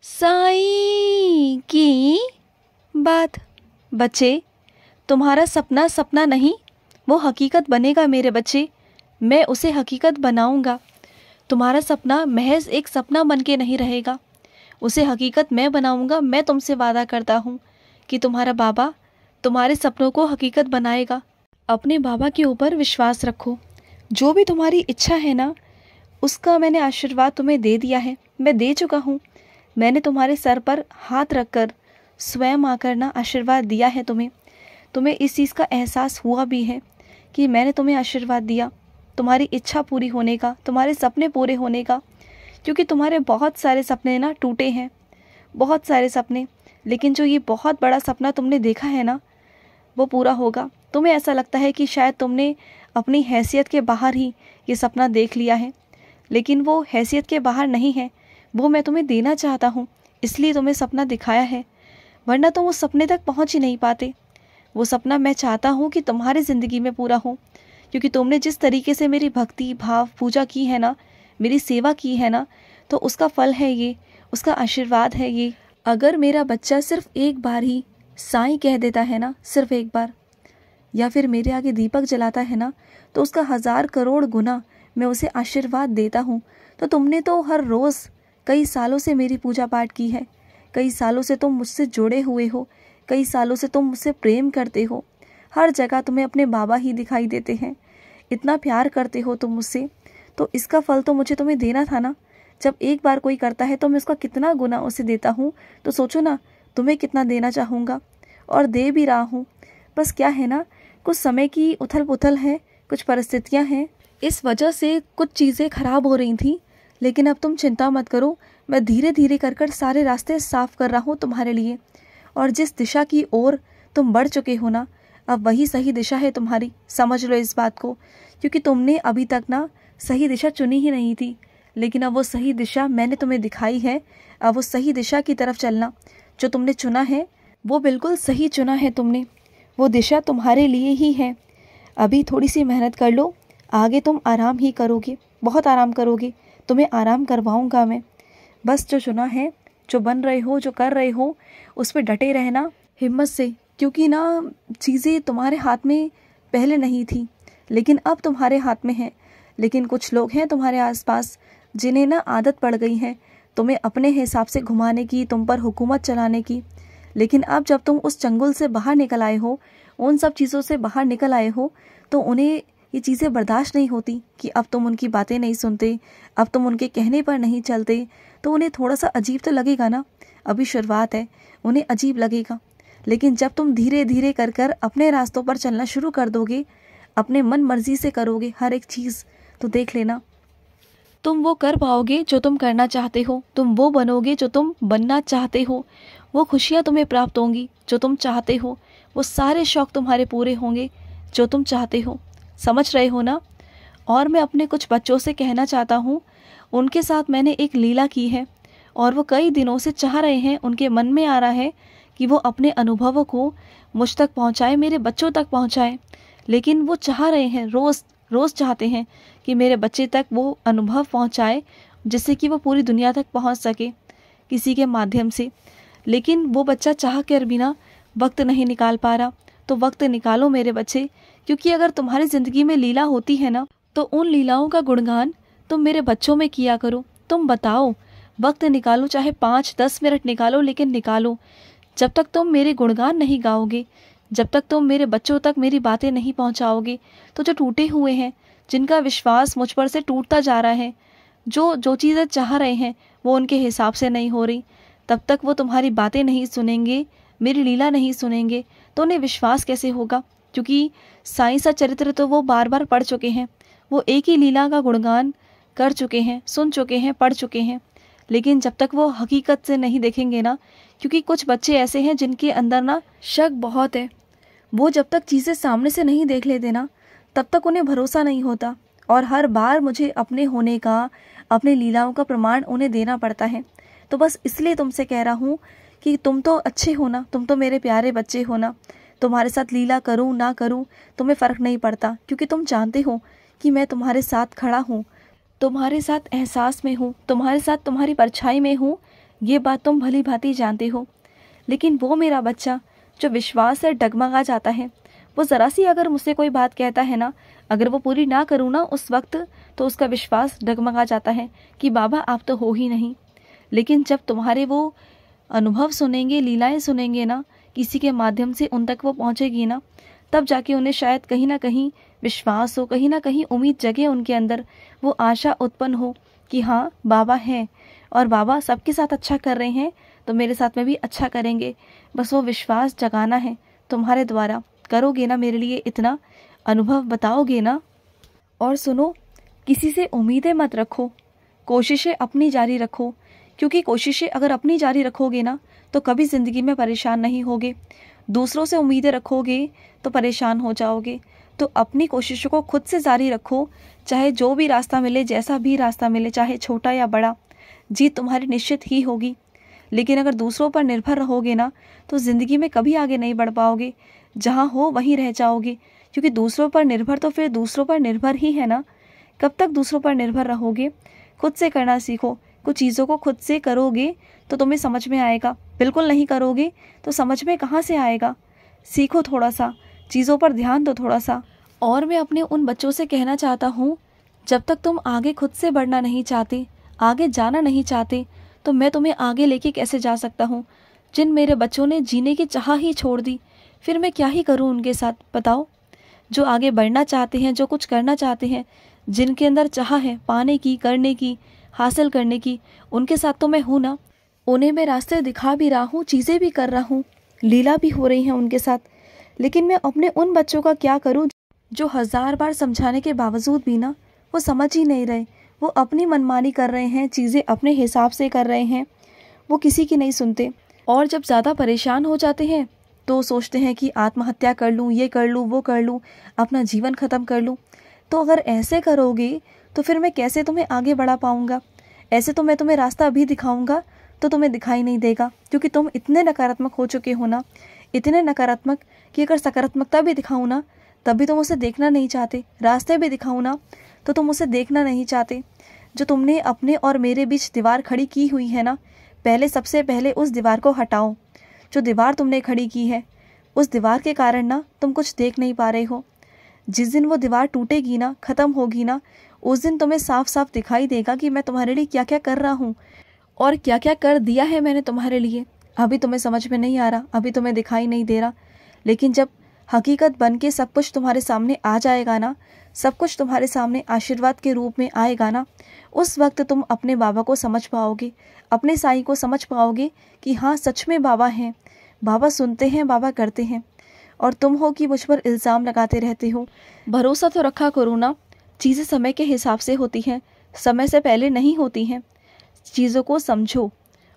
साईं की बात। बच्चे, तुम्हारा सपना सपना नहीं, वो हकीकत बनेगा मेरे बच्चे। मैं उसे हकीकत बनाऊंगा। तुम्हारा सपना महज एक सपना बन के नहीं रहेगा, उसे हकीकत मैं बनाऊंगा। मैं तुमसे वादा करता हूँ कि तुम्हारा बाबा तुम्हारे सपनों को हकीकत बनाएगा। अपने बाबा के ऊपर विश्वास रखो। जो भी तुम्हारी इच्छा है ना, उसका मैंने आशीर्वाद तुम्हें दे दिया है। मैं दे चुका हूँ। मैंने तुम्हारे सर पर हाथ रखकर स्वयं आकर ना आशीर्वाद दिया है तुम्हें। तुम्हें इस चीज़ का एहसास हुआ भी है कि मैंने तुम्हें आशीर्वाद दिया तुम्हारी इच्छा पूरी होने का, तुम्हारे सपने पूरे होने का। क्योंकि तुम्हारे बहुत सारे सपने ना टूटे हैं, बहुत सारे सपने। लेकिन जो ये बहुत बड़ा सपना तुमने देखा है ना, वो पूरा होगा। तुम्हें ऐसा लगता है कि शायद तुमने अपनी हैसियत के बाहर ही ये सपना देख लिया है, लेकिन वो हैसियत के बाहर नहीं है। वो मैं तुम्हें देना चाहता हूँ, इसलिए तुम्हें सपना दिखाया है, वरना तुम उस सपने तक पहुँच ही नहीं पाते। वो सपना मैं चाहता हूँ कि तुम्हारी ज़िंदगी में पूरा हो, क्योंकि तुमने जिस तरीके से मेरी भक्ति भाव पूजा की है ना, मेरी सेवा की है ना, तो उसका फल है ये, उसका आशीर्वाद है ये। अगर मेरा बच्चा सिर्फ एक बार ही साईं कह देता है ना, सिर्फ एक बार, या फिर मेरे आगे दीपक जलाता है ना, तो उसका 1000 करोड़ गुना मैं उसे आशीर्वाद देता हूँ। तो तुमने तो हर रोज़ कई सालों से मेरी पूजा पाठ की है, कई सालों से तुम मुझसे जुड़े हुए हो, कई सालों से तुम मुझसे प्रेम करते हो। हर जगह तुम्हें अपने बाबा ही दिखाई देते हैं, इतना प्यार करते हो तुम मुझसे। तो इसका फल तो मुझे तुम्हें देना था ना। जब एक बार कोई करता है तो मैं उसका कितना गुना उसे देता हूँ, तो सोचो ना तुम्हें कितना देना चाहूँगा, और दे भी रहा हूँ। बस क्या है ना, कुछ समय की उथल पुथल है, कुछ परिस्थितियाँ हैं, इस वजह से कुछ चीज़ें खराब हो रही थी। लेकिन अब तुम चिंता मत करो, मैं धीरे धीरे कर सारे रास्ते साफ कर रहा हूँ तुम्हारे लिए। और जिस दिशा की ओर तुम बढ़ चुके हो ना, अब वही सही दिशा है तुम्हारी। समझ लो इस बात को, क्योंकि तुमने अभी तक ना सही दिशा चुनी ही नहीं थी, लेकिन अब वो सही दिशा मैंने तुम्हें दिखाई है। अब वो सही दिशा की तरफ चलना। जो तुमने चुना है वो बिल्कुल सही चुना है तुमने, वो दिशा तुम्हारे लिए ही है। अभी थोड़ी सी मेहनत कर लो, आगे तुम आराम ही करोगे, बहुत आराम करोगे। तुम्हें आराम करवाऊंगा मैं। बस जो चुना है, जो बन रहे हो, जो कर रहे हो, उस पर डटे रहना हिम्मत से। क्योंकि ना चीज़ें तुम्हारे हाथ में पहले नहीं थी, लेकिन अब तुम्हारे हाथ में है। लेकिन कुछ लोग हैं तुम्हारे आसपास जिन्हें ना आदत पड़ गई है तुम्हें अपने हिसाब से घुमाने की, तुम पर हुकूमत चलाने की। लेकिन अब जब तुम उस चंगुल से बाहर निकल आए हो, उन सब चीज़ों से बाहर निकल आए हो, तो उन्हें ये चीज़ें बर्दाश्त नहीं होती कि अब तुम उनकी बातें नहीं सुनते, अब तुम उनके कहने पर नहीं चलते। तो उन्हें थोड़ा सा अजीब तो लगेगा ना, अभी शुरुआत है, उन्हें अजीब लगेगा। लेकिन जब तुम धीरे धीरे कर अपने रास्तों पर चलना शुरू कर दोगे, अपने मन मर्जी से करोगे हर एक चीज़, तो देख लेना तुम वो कर पाओगे जो तुम करना चाहते हो। तुम वो बनोगे जो तुम बनना चाहते हो। वो खुशियाँ तुम्हें प्राप्त होंगी जो तुम चाहते हो। वो सारे शौक़ तुम्हारे पूरे होंगे जो तुम चाहते हो। समझ रहे हो ना। और मैं अपने कुछ बच्चों से कहना चाहता हूँ, उनके साथ मैंने एक लीला की है और वो कई दिनों से चाह रहे हैं, उनके मन में आ रहा है कि वो अपने अनुभवों को मुझ तक पहुँचाए, मेरे बच्चों तक पहुँचाए। लेकिन वो चाह रहे हैं, रोज़ चाहते हैं कि मेरे बच्चे तक वो अनुभव पहुँचाए, जिससे कि वो पूरी दुनिया तक पहुँच सके किसी के माध्यम से। लेकिन वो बच्चा चाह कर भी ना वक्त नहीं निकाल पा रहा। तो वक्त निकालो मेरे बच्चे, क्योंकि अगर तुम्हारी ज़िंदगी में लीला होती है ना, तो उन लीलाओं का गुणगान तुम मेरे बच्चों में किया करो। तुम बताओ, वक्त निकालो, चाहे 5-10 मिनट निकालो, लेकिन निकालो। जब तक तुम मेरे गुणगान नहीं गाओगे, जब तक तुम मेरे बच्चों तक मेरी बातें नहीं पहुंचाओगे, तो जो टूटे हुए हैं, जिनका विश्वास मुझ पर से टूटता जा रहा है, जो चीज़ें चाह रहे हैं वो उनके हिसाब से नहीं हो रही, तब तक वो तुम्हारी बातें नहीं सुनेंगे, मेरी लीला नहीं सुनेंगे, तो उन्हें विश्वास कैसे होगा। क्योंकि साईं सा चरित्र तो वो बार बार पढ़ चुके हैं, वो एक ही लीला का गुणगान कर चुके हैं, सुन चुके हैं, पढ़ चुके हैं। लेकिन जब तक वो हकीकत से नहीं देखेंगे ना, क्योंकि कुछ बच्चे ऐसे हैं जिनके अंदर ना शक बहुत है, वो जब तक चीज़ें सामने से नहीं देख लेते ना, तब तक उन्हें भरोसा नहीं होता। और हर बार मुझे अपने होने का, अपने लीलाओं का प्रमाण उन्हें देना पड़ता है। तो बस इसलिए तुमसे कह रहा हूँ कि तुम तो अच्छे हो ना, तुम तो मेरे प्यारे बच्चे हो ना। तुम्हारे साथ लीला करूँ ना करूँ तुम्हें फ़र्क नहीं पड़ता, क्योंकि तुम जानते हो कि मैं तुम्हारे साथ खड़ा हूँ, तुम्हारे साथ एहसास में हूँ, तुम्हारे साथ तुम्हारी परछाई में हूँ, ये बात तुम भली भांति जानते हो। लेकिन वो मेरा बच्चा जो विश्वास से डगमगा जाता है, वो ज़रा सी अगर मुझसे कोई बात कहता है ना, अगर वो पूरी ना करूँ ना उस वक्त, तो उसका विश्वास डगमगा जाता है कि बाबा आप तो हो ही नहीं। लेकिन जब तुम्हारे वो अनुभव सुनेंगे, लीलाएं सुनेंगे ना, किसी के माध्यम से उन तक वो पहुँचेगी ना, तब जाके उन्हें शायद कहीं ना कहीं विश्वास हो, कहीं ना कहीं उम्मीद जगे उनके अंदर, वो आशा उत्पन्न हो कि हाँ बाबा हैं और बाबा सबके साथ अच्छा कर रहे हैं तो मेरे साथ में भी अच्छा करेंगे। बस वो विश्वास जगाना है तुम्हारे द्वारा। करोगे ना मेरे लिए इतना, अनुभव बताओगे ना। और सुनो, किसी से उम्मीदें मत रखो, कोशिशें अपनी जारी रखो, क्योंकि कोशिशें अगर अपनी जारी रखोगे ना तो कभी ज़िंदगी में परेशान नहीं होगे। दूसरों से उम्मीदें रखोगे तो परेशान हो जाओगे। तो अपनी कोशिशों को खुद से जारी रखो, चाहे जो भी रास्ता मिले, जैसा भी रास्ता मिले, चाहे छोटा या बड़ा, जीत तुम्हारी निश्चित ही होगी। लेकिन अगर दूसरों पर निर्भर रहोगे ना तो ज़िंदगी में कभी आगे नहीं बढ़ पाओगे, जहाँ हो वहीं रह जाओगे। क्योंकि दूसरों पर निर्भर तो फिर दूसरों पर निर्भर ही है ना। कब तक दूसरों पर निर्भर रहोगे? खुद से करना सीखो। कुछ चीज़ों को खुद से करोगे तो तुम्हें समझ में आएगा, बिल्कुल नहीं करोगे तो समझ में कहाँ से आएगा। सीखो थोड़ा सा, चीज़ों पर ध्यान दो थोड़ा सा। और मैं अपने उन बच्चों से कहना चाहता हूँ, जब तक तुम आगे खुद से बढ़ना नहीं चाहते, आगे जाना नहीं चाहते, तो मैं तुम्हें आगे लेके कैसे जा सकता हूँ। जिन मेरे बच्चों ने जीने की चाह ही छोड़ दी, फिर मैं क्या ही करूँ उनके साथ, बताओ। जो आगे बढ़ना चाहते हैं, जो कुछ करना चाहते हैं, जिनके अंदर चाह है पाने की, करने की, हासिल करने की, उनके साथ तो मैं हूँ ना। उन्हें मैं रास्ते दिखा भी रहा हूँ, चीज़ें भी कर रहा हूँ, लीला भी हो रही हैं उनके साथ। लेकिन मैं अपने उन बच्चों का क्या करूँ जो 1000 बार समझाने के बावजूद भी ना वो समझ ही नहीं रहे। वो अपनी मनमानी कर रहे हैं, चीज़ें अपने हिसाब से कर रहे हैं, वो किसी की नहीं सुनते। और जब ज़्यादा परेशान हो जाते हैं तो सोचते हैं कि आत्महत्या कर लूँ, ये कर लूँ, वो कर लूँ, अपना जीवन ख़त्म कर लूँ। तो अगर ऐसे करोगे तो फिर मैं कैसे तुम्हें आगे बढ़ा पाऊँगा। ऐसे तो मैं तुम्हें रास्ता अभी दिखाऊँगा तो तुम्हें दिखाई नहीं देगा, क्योंकि तुम इतने नकारात्मक हो चुके हो ना, इतने नकारात्मक कि अगर सकारात्मकता भी दिखाऊँ ना तब भी तुम उसे देखना नहीं चाहते। रास्ते भी दिखाऊँ ना तो तुम उसे देखना नहीं चाहते। जो तुमने अपने और मेरे बीच दीवार खड़ी की हुई है ना, पहले सबसे पहले उस दीवार को हटाओ। जो दीवार तुमने खड़ी की है, उस दीवार के कारण ना तुम कुछ देख नहीं पा रहे हो। जिस दिन वो दीवार टूटेगी ना, ख़त्म होगी ना, उस दिन तुम्हें साफ साफ दिखाई देगा कि मैं तुम्हारे लिए क्या क्या कर रहा हूँ और क्या क्या कर दिया है मैंने तुम्हारे लिए। अभी तुम्हें समझ में नहीं आ रहा, अभी तुम्हें दिखाई नहीं दे रहा। लेकिन जब हकीकत बन के सब कुछ तुम्हारे सामने आ जाएगा ना, सब कुछ तुम्हारे सामने आशीर्वाद के रूप में आएगा ना, उस वक्त तुम अपने बाबा को समझ पाओगे, अपने साईं को समझ पाओगे कि हाँ सच में बाबा हैं, बाबा सुनते हैं, बाबा करते हैं। और तुम हो कि मुझ पर इल्ज़ाम लगाते रहते हो। भरोसा तो रखा करो ना। चीज़ें समय के हिसाब से होती हैं, समय से पहले नहीं होती हैं। चीज़ों को समझो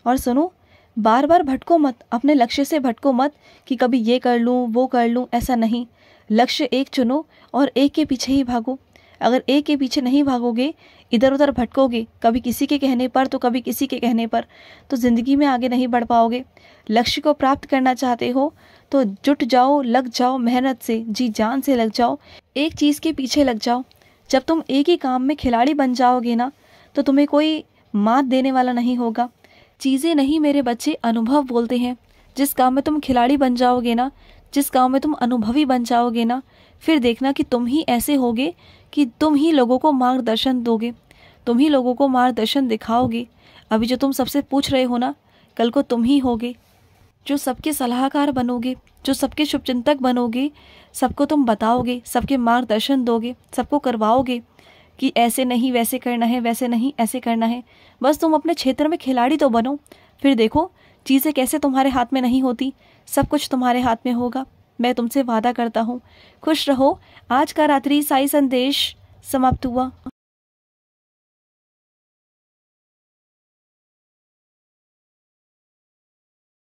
और सुनो। बार बार भटको मत, अपने लक्ष्य से भटको मत कि कभी ये कर लूँ, वो कर लूँ, ऐसा नहीं। लक्ष्य एक चुनो और एक के पीछे ही भागो। अगर एक के पीछे नहीं भागोगे, इधर उधर भटकोगे, कभी किसी के कहने पर तो कभी किसी के कहने पर, तो ज़िंदगी में आगे नहीं बढ़ पाओगे। लक्ष्य को प्राप्त करना चाहते हो तो जुट जाओ, लग जाओ, मेहनत से, जी जान से लग जाओ, एक चीज़ के पीछे लग जाओ। जब तुम एक ही काम में खिलाड़ी बन जाओगे ना तो तुम्हें कोई मात देने वाला नहीं होगा। चीज़ें नहीं मेरे बच्चे, अनुभव बोलते हैं। जिस काम में तुम खिलाड़ी बन जाओगे ना, जिस काम में तुम अनुभवी बन जाओगे ना, फिर देखना कि तुम ही ऐसे होगे कि तुम ही लोगों को मार्गदर्शन दोगे, तुम ही लोगों को मार्गदर्शन दिखाओगे। अभी जो तुम सबसे पूछ रहे हो ना, कल को तुम ही होगे जो सबके सलाहकार बनोगे, जो सबके शुभचिंतक बनोगे। सबको तुम बताओगे, सबके मार्गदर्शन दोगे, सबको करवाओगे कि ऐसे नहीं वैसे करना है, वैसे नहीं ऐसे करना है। बस तुम अपने क्षेत्र में खिलाड़ी तो बनो, फिर देखो चीज़ें कैसे तुम्हारे हाथ में नहीं होती, सब कुछ तुम्हारे हाथ में होगा। मैं तुमसे वादा करता हूँ। खुश रहो। आज का रात्रि साई संदेश समाप्त हुआ।